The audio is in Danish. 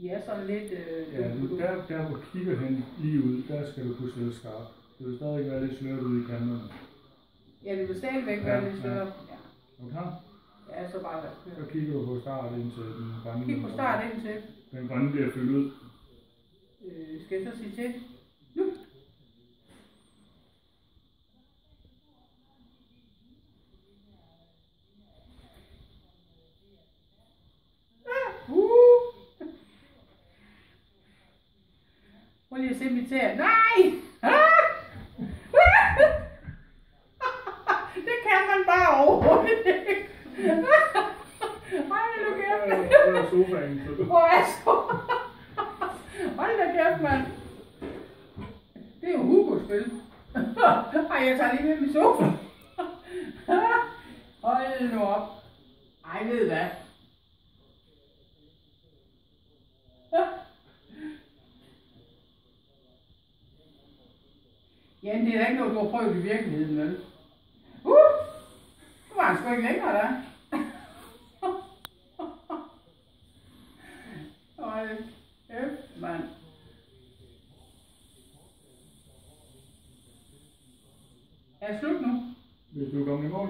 De er sådan lidt... Ja, der hvor kigger hen lige ud, der skal du kunne stille skarpt. Det vil stadig være lidt sløret ude i kanterne. Ja, det vil stadigvæk være lidt sløret. Ja. Er du klar? Ja, så bare Så kigger du på start indtil den grønne. Kig på start indtil. Den grønne bliver fyldt ud. Skal jeg så sige til? Nu! Prøv lige at se mit tæer. Nej! Det kan man bare overhovedet ikke. Hold nu kæft. Hvor er sofaen? Hvor er så? Hold da kæft, mand. Det er jo Hugos spil. Ej, jeg tager lige med min sofa. Hold nu op. Ej, ved hvad? Ja, det er da ikke noget, du har prøvet i virkeligheden, vel? Nu var han sgu ikke længere, der. Hold kæft, mand. Er det slut nu? Hvis du er kommet i mål.